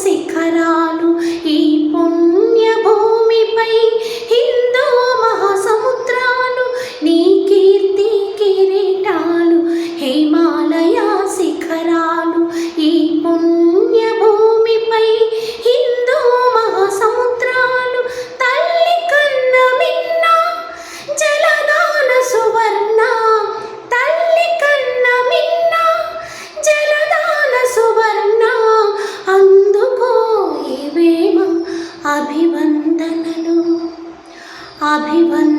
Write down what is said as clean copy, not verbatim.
శిఖరాలు ఈ పుణ్యభూమిపై హిందూ మహాసముద్రాలు నీ కీర్తి కిరీటాలు హిమాలయ శిఖరాలు ఈ పుణ్యభూమిపై హిందూ మహాసముద్రాలు తల్లి కన్న మిన్న జలదాన సువర్ణ తల్లి కన్న మిన్న జలదాన సువర్ణ అందుకో ఇవేమ అభివందనలు అభివందనలు